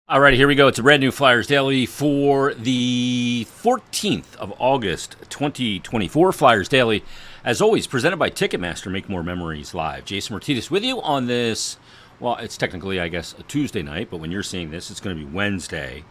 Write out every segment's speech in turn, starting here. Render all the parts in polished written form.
All right, here we go. It's a brand new Flyers Daily for the 14th of August, 2024. Flyers Daily, as always, presented by Ticketmaster. Make more memories live. Jason Myrtetus with you on this. Well, it's technically, I guess, a Tuesday night, but when you're seeing this, it's going to be Wednesday.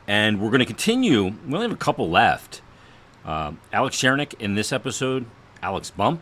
And we're going to continue. We only have a couple left. Alex Ciernik in this episode, Alex Bump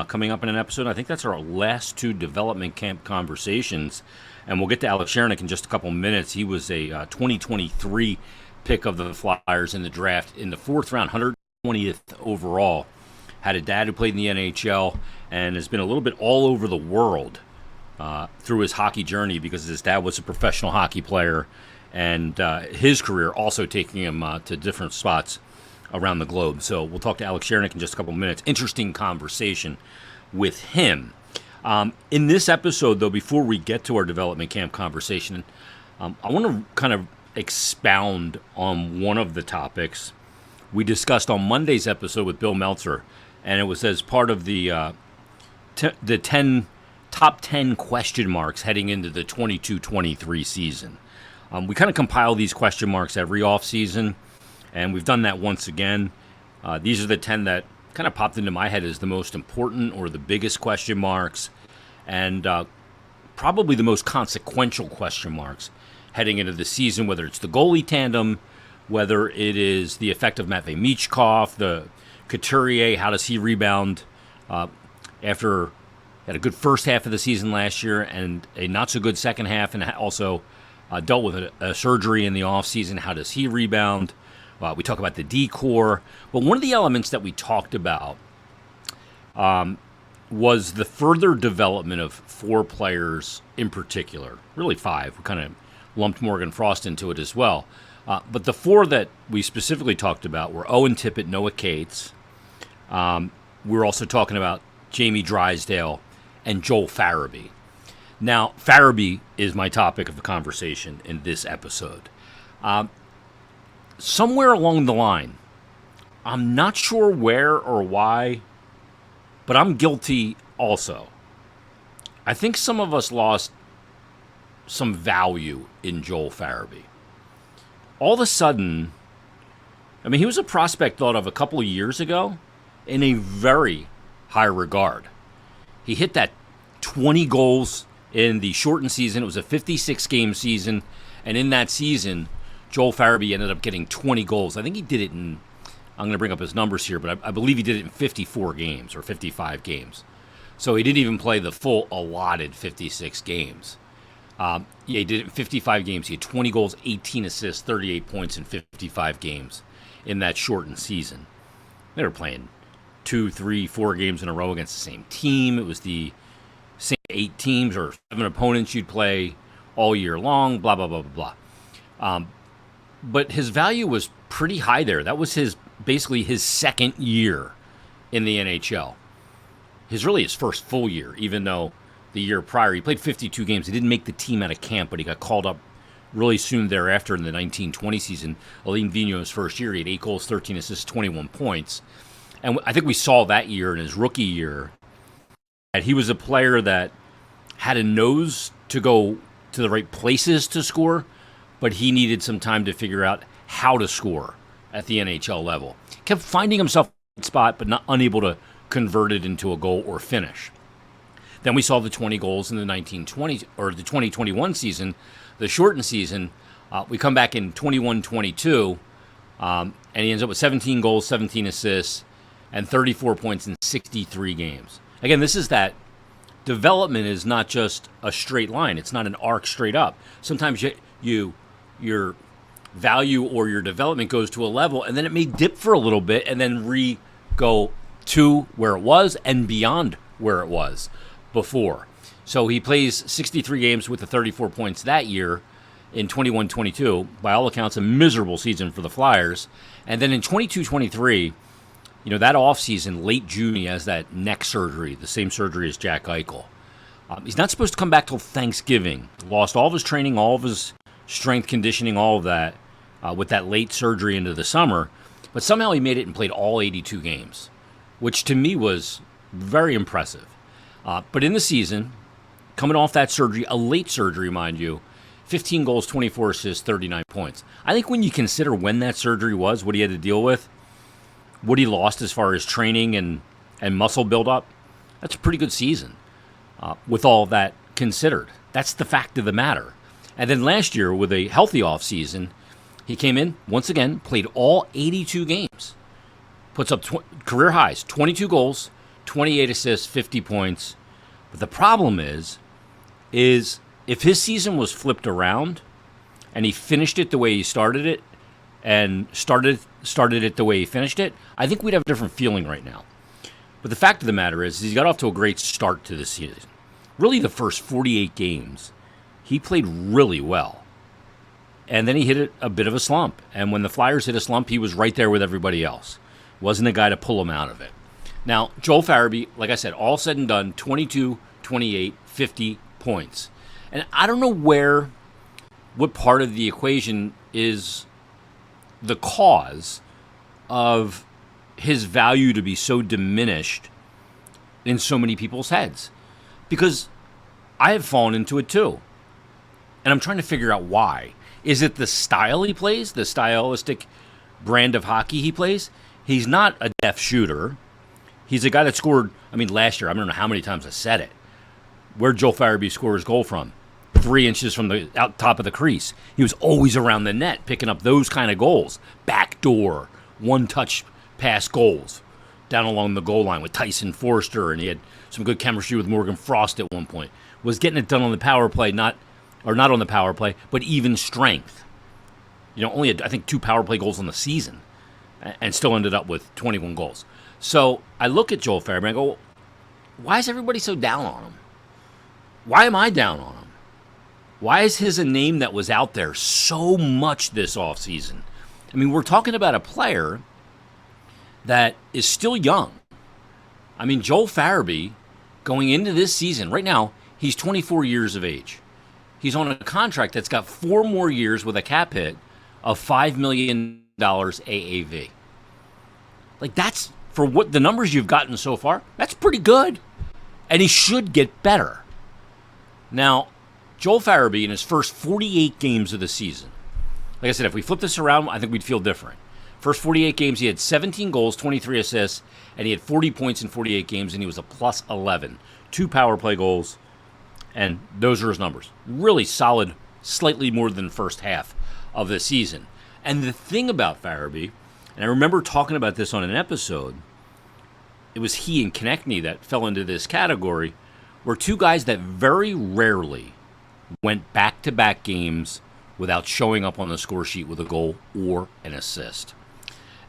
coming up in an episode. I think that's our last two development camp conversations. And we'll get to Alex Ciernik in just a couple minutes. He was a 2023 pick of the Flyers in the draft in the fourth round, 120th overall. Had a dad who played in the NHL and has been a little bit all over the world through his hockey journey because his dad was a professional hockey player and his career also taking him to different spots around the globe. So we'll talk to Alex Ciernik in just a couple minutes. Interesting conversation with him. In this episode, though, before we get to our development camp conversation, I want to kind of expound on one of the topics we discussed on Monday's episode with Bill Meltzer, and it was as part of the top 10 question marks heading into the 22-23 season. We kind of compile these question marks every offseason, and we've done that once again. These are the 10 that kind of popped into my head as the most important or the biggest question marks and probably the most consequential question marks heading into the season, whether it's the goalie tandem, whether it is the effect of Matvei Michkov, the Couturier, how does he rebound after had a good first half of the season last year and a not-so-good second half, and also dealt with a surgery in the offseason. How does he rebound? We talk about the D-core. But one of the elements that we talked about was the further development of four players in particular. Really five. We kind of lumped Morgan Frost into it as well. But the four that we specifically talked about were Owen Tippett, Noah Cates. We were also talking about Jamie Drysdale and Joel Farabee. Now, Farabee is my topic of the conversation in this episode. Somewhere along the line, I'm not sure where or why, but I'm guilty also. I think some of us lost some value in Joel Farabee. All of a sudden, I mean, he was a prospect thought of a couple of years ago in a very high regard. He hit that 20 goals in the shortened season. It was a 56-game season, and in that season, Joel Farabee ended up getting 20 goals. I think he did it in, I'm going to bring up his numbers here, but I believe he did it in 54 games or 55 games. So he didn't even play the full allotted 56 games. He did it in 55 games. He had 20 goals, 18 assists, 38 points in 55 games in that shortened season. They were playing 2, 3, 4 games in a row against the same team. It was the same 8 teams or 7 opponents you'd play all year long, blah, blah, blah, blah, blah. But his value was pretty high there. That was basically his second year in the NHL. His first full year, even though the year prior he played 52 games. He didn't make the team out of camp, but he got called up really soon thereafter in the 1920 season. Alain Vigneault's first year, he had 8 goals, 13 assists, 21 points. And I think we saw that year in his rookie year that he was a player that had a nose to go to the right places to score, but he needed some time to figure out how to score at the NHL level. Kept finding himself in the spot, but not unable to convert it into a goal or finish. Then we saw the 20 goals in the 1920 or the 2021 season, the shortened season. We come back in 21-22, and he ends up with 17 goals, 17 assists, and 34 points in 63 games. Again, this is that development is not just a straight line. It's not an arc straight up. Sometimes your value or your development goes to a level, and then it may dip for a little bit and then go to where it was and beyond where it was before. So he plays 63 games with the 34 points that year in 21-22. By all accounts, a miserable season for the Flyers. And then in 22-23, that offseason, late June, he has that neck surgery, the same surgery as Jack Eichel. He's not supposed to come back till Thanksgiving. Lost all of his training, all of his strength conditioning, all of that with that late surgery into the summer. But somehow he made it and played all 82 games, which to me was very impressive. But in the season, coming off that surgery, a late surgery, mind you, 15 goals, 24 assists, 39 points. I think when you consider when that surgery was, what he had to deal with, what he lost as far as training and muscle buildup, that's a pretty good season with all that considered. That's the fact of the matter. And then last year, with a healthy offseason, he came in, once again, played all 82 games. Puts up career highs, 22 goals, 28 assists, 50 points. But the problem is if his season was flipped around and he finished it the way he started it and started it the way he finished it, I think we'd have a different feeling right now. But the fact of the matter is he's got off to a great start to this season. Really, the first 48 games, he played really well. And then he hit a bit of a slump. And when the Flyers hit a slump, he was right there with everybody else. Wasn't a guy to pull him out of it. Now, Joel Farabee, like I said, all said and done, 22, 28, 50 points. And I don't know what part of the equation is the cause of his value to be so diminished in so many people's heads. Because I have fallen into it too. And I'm trying to figure out why. Is it the style he plays, the stylistic brand of hockey he plays? He's not a deft shooter. He's a guy that scored, last year, I don't know how many times I said it. Where'd Joel Farabee score his goal from? 3 inches from the out top of the crease. He was always around the net, picking up those kind of goals. Backdoor, one-touch pass goals down along the goal line with Tyson Forster, and he had some good chemistry with Morgan Frost at one point. Was getting it done on the power play, not on the power play, but even strength. Only had, I think, 2 power play goals on the season, and still ended up with 21 goals. So I look at Joel Farabee and I go, why is everybody so down on him? Why am I down on him? Why is his a name that was out there so much this offseason? We're talking about a player that is still young. Joel Farabee, going into this season, right now, he's 24 years of age. He's on a contract that's got 4 more years with a cap hit of $5 million AAV. That's, for what the numbers you've gotten so far, that's pretty good. And he should get better. Now, Joel Farabee in his first 48 games of the season, like I said, if we flip this around, I think we'd feel different. First 48 games, he had 17 goals, 23 assists, and he had 40 points in 48 games, and he was a plus 11. 2 power play goals, and those are his numbers. Really solid, slightly more than the first half of the season. And the thing about Farabee, and I remember talking about this on an episode, it was he and Konechny that fell into this category, were 2 guys that very rarely went back-to-back games without showing up on the score sheet with a goal or an assist.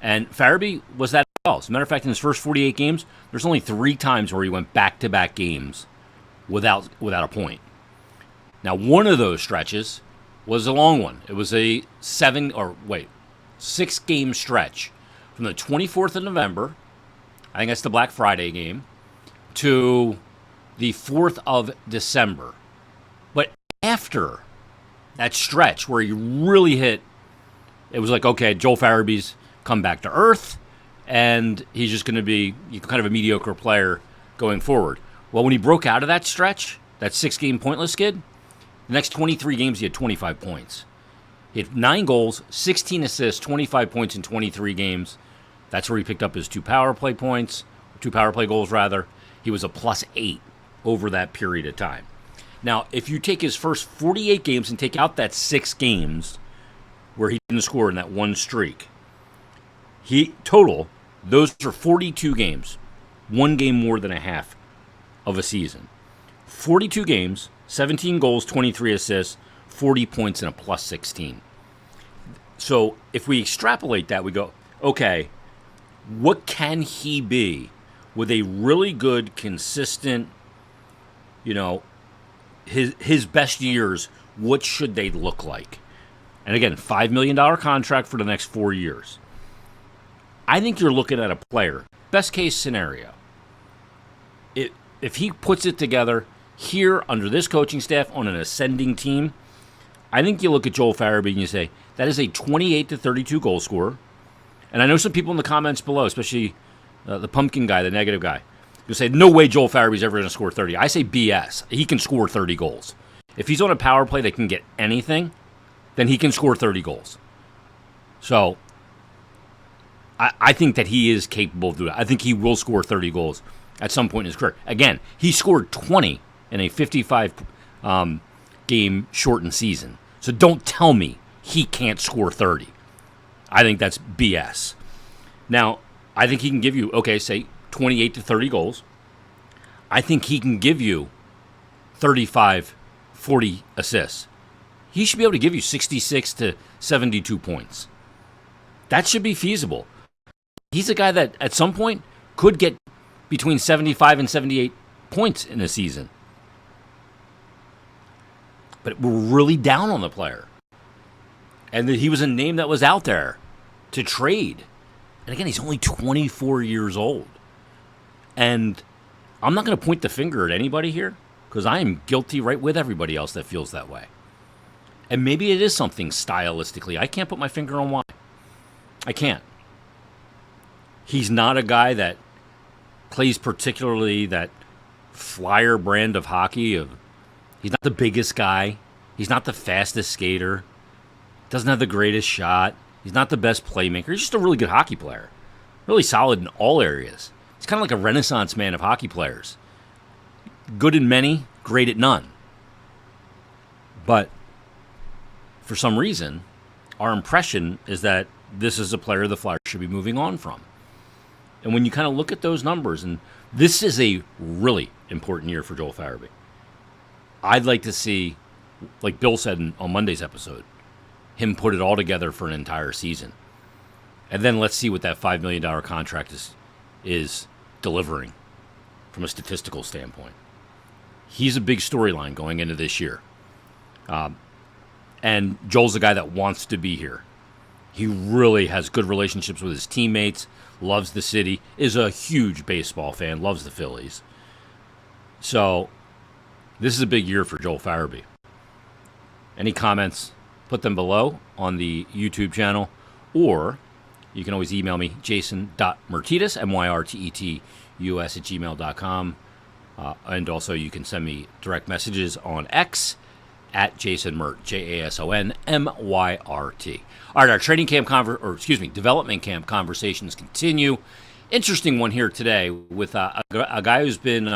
And Farabee was that as well. As a matter of fact, in his first 48 games, there's only 3 times where he went back-to-back games without a point. Now, one of those stretches was a long one. It was a 6-game stretch from the 24th of November, I think that's the Black Friday game, to the 4th of December. But after that stretch where he really hit, it was like, okay, Joel Farabee's come back to earth, and he's just going to be kind of a mediocre player going forward. Well, when he broke out of that stretch, that 6-game pointless skid, the next 23 games he had 25 points. He had 9 goals, 16 assists, 25 points in 23 games. That's where he picked up his 2 power play goals, rather. He was a plus 8 over that period of time. Now, if you take his first 48 games and take out that 6 games where he didn't score in that one streak, those are 42 games, 1 game more than a half of a season. 42 games, 17 goals, 23 assists, 40 points, and a plus 16. So if we extrapolate that, we go, okay, what can he be with a really good, consistent, his best years, what should they look like? And again, $5 million contract for the next 4 years. I think you're looking at a player, best case scenario. If he puts it together here under this coaching staff on an ascending team, I think you look at Joel Farabee and you say, that is a 28 to 32 goal scorer. And I know some people in the comments below, especially the pumpkin guy, the negative guy, who say, no way Joel Farabee's ever going to score 30. I say BS. He can score 30 goals. If he's on a power play that can get anything, then he can score 30 goals. So I think that he is capable of doing it. I think he will score 30 goals at some point in his career. Again, he scored 20 in a 55 game shortened season. So don't tell me he can't score 30. I think that's BS. Now, I think he can give you, okay, say 28 to 30 goals. I think he can give you 35, 40 assists. He should be able to give you 66 to 72 points. That should be feasible. He's a guy that at some point could get between 75 and 78 points in a season. But we're really down on the player. And he was a name that was out there to trade. And again, he's only 24 years old. And I'm not going to point the finger at anybody here because I am guilty right with everybody else that feels that way. And maybe it is something stylistically. I can't put my finger on why. I can't. He's not a guy that plays particularly that flyer brand of hockey. He's not the biggest guy. He's not the fastest skater. Doesn't have the greatest shot. He's not the best playmaker. He's just a really good hockey player. Really solid in all areas. He's kind of like a renaissance man of hockey players. Good in many, great at none. But for some reason, our impression is that this is a player the Flyers should be moving on from. And when you kind of look at those numbers, and this is a really important year for Joel Farabee. I'd like to see, like Bill said on Monday's episode, him put it all together for an entire season. And then let's see what that $5 million contract is delivering from a statistical standpoint. He's a big storyline going into this year. And Joel's a guy that wants to be here. He really has good relationships with his teammates, loves the city, is a huge baseball fan, loves the Phillies. So this is a big year for Joel Farabee. Any comments, put them below on the YouTube channel, or you can always email me, jason.myrtetus, myrtetus @gmail.com. And also you can send me direct messages on X at Jason Myrt, JasonMyrt. All right, our development camp conversations continue. Interesting one here today with a guy who's been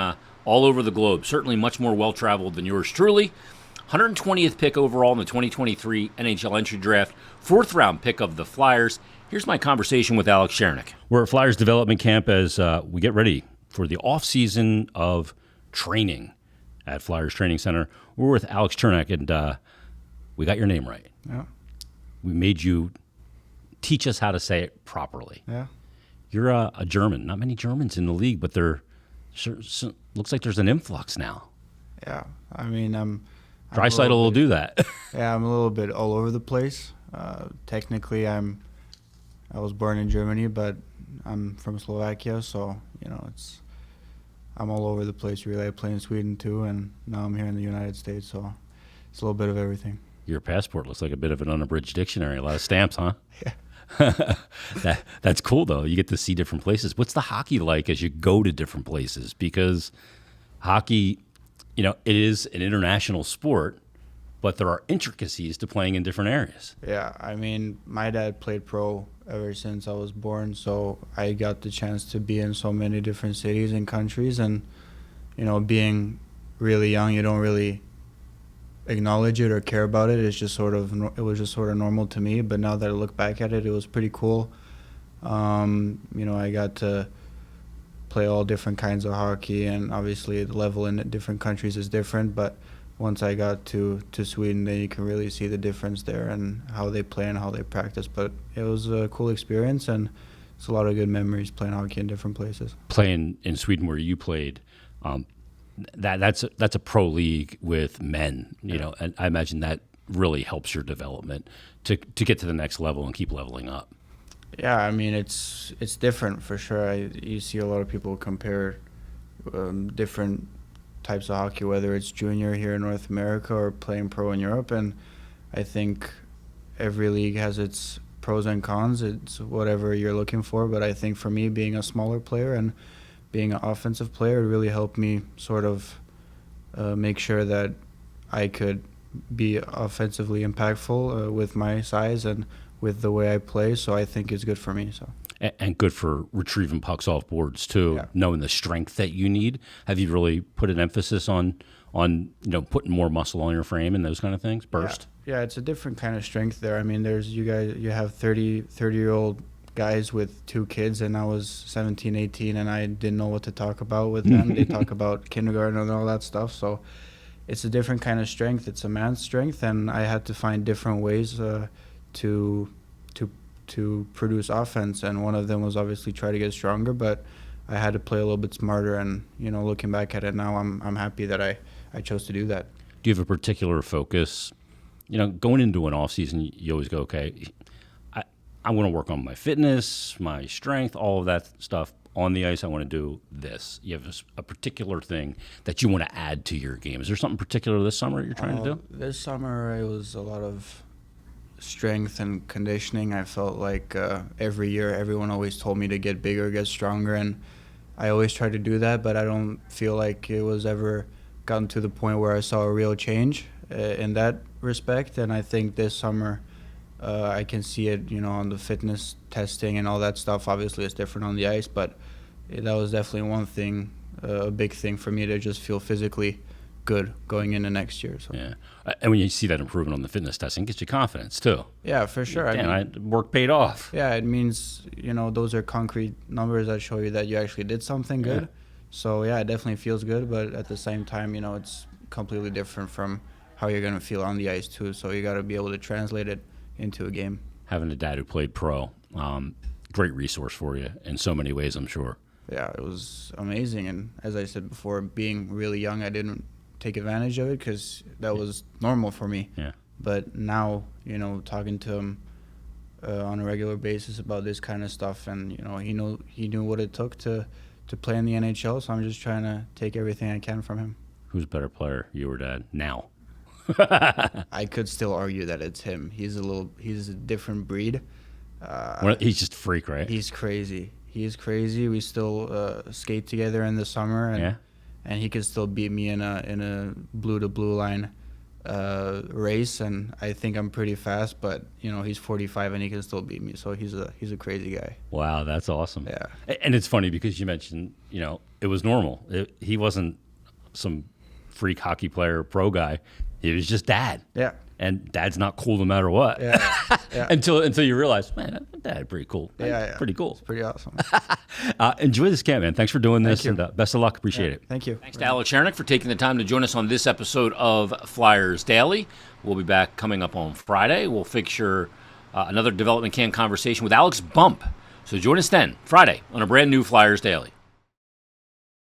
all over the globe, certainly much more well-traveled than yours truly. 120th pick overall in the 2023 NHL entry draft, 4th round pick of the Flyers. Here's my conversation with Alex Ciernik. We're at Flyers development camp as we get ready for the off-season of training at Flyers Training Center. We're with Alex Ciernik, and we got your name right. Yeah. We made you teach us how to say it properly. Yeah. You're a German. Not many Germans in the league, but looks like there's an influx now. Yeah. I mean, Draisaitl will do that. Yeah, I'm a little bit all over the place. Technically, I was born in Germany, but I'm from Slovakia, so I'm all over the place. Really, I play in Sweden too, and now I'm here in the United States, so it's a little bit of everything. Your passport looks like a bit of an unabridged dictionary. A lot of stamps, huh? Yeah. That's cool, though. You get to see different places. What's the hockey like as you go to different places? Because hockey, it is an international sport, but there are intricacies to playing in different areas. Yeah, I mean, my dad played pro ever since I was born, so I got the chance to be in so many different cities and countries, and, being really young, you don't really acknowledge it or care about it. It was just sort of normal to me, but now that I look back at it, it was pretty cool. I got to play all different kinds of hockey, and obviously the level in different countries is different, but once I got to Sweden, then you can really see the difference there and how they play and how they practice. But it was a cool experience, and it's a lot of good memories playing hockey in different places. Playing in Sweden where you played, that's a pro league with men, and I imagine that really helps your development to get to the next level and keep leveling up. Yeah, I mean, it's different for sure. You see a lot of people compare different types of hockey, whether it's junior here in North America or playing pro in Europe, and I think every league has its pros and cons. It's whatever you're looking for, but I think for me, being a smaller player and being an offensive player, it really helped me sort of make sure that I could be offensively impactful with my size and with the way I play. So I think it's good for me. So. And good for retrieving pucks off boards too, Yeah. knowing the strength that you need. Have you really put an emphasis on putting more muscle on your frame and those kind of things? Burst. Yeah, it's a different kind of strength there. I mean, you have 30-year-old guys with 2 kids, and I was 17, 18, and I didn't know what to talk about with them. They talk about kindergarten and all that stuff. So it's a different kind of strength. It's a man's strength, and I had to find different ways to produce offense, and one of them was obviously try to get stronger, but I had to play a little bit smarter. And looking back at it now, I'm happy that I chose to do that. Do you have a particular focus? Going into an off season, you always go, okay, I'm going to work on my fitness, my strength, all of that stuff. On the ice, I want to do this. You have a particular thing that you want to add to your game. Is there something particular this summer you're trying to do? This summer, it was a lot of strength and conditioning. I felt like every year everyone always told me to get bigger, get stronger, and I always tried to do that, but I don't feel like it was ever gotten to the point where I saw a real change in that respect. And I think this summer I can see it, on the fitness testing and all that stuff. Obviously it's different on the ice, but that was definitely one thing, a big thing for me, to just feel physically good going into next year. So. Yeah, and when you see that improvement on the fitness testing, it gets you confidence too. Yeah, for sure. Work paid off. Yeah, it means those are concrete numbers that show you that you actually did something good. Yeah. So yeah, it definitely feels good, but at the same time, it's completely different from how you're gonna feel on the ice too. So you got to be able to translate it into a game. Having a dad who played pro, great resource for you in so many ways, I'm sure. Yeah, it was amazing, and as I said before, being really young, I didn't take advantage of it because that was normal for me. Yeah. But now, talking to him on a regular basis about this kind of stuff, and he knew what it took to play in the NHL. So I'm just trying to take everything I can from him. Who's a better player, you or dad? Now. I could still argue that it's him. He's a different breed. He's just a freak, right? He's crazy. He is crazy. We still skate together in the summer, and he could still beat me in a blue to blue line race. And I think I'm pretty fast, but he's 45 and he can still beat me. So he's a crazy guy. Wow, that's awesome. Yeah. And it's funny because you mentioned it was normal. He wasn't some freak hockey player, pro guy. He was just dad. Yeah. And dad's not cool no matter what. Yeah. Yeah. until you realize, man, dad pretty cool. Yeah. Pretty cool. It's pretty awesome. Enjoy this camp, man. Thanks for doing this. Thank you. And best of luck. Appreciate it. Thank you. Thanks to Alex Ciernik for taking the time to join us on this episode of Flyers Daily. We'll be back coming up on Friday. We'll feature another development camp conversation with Alex Bump. So join us then, Friday, on a brand new Flyers Daily.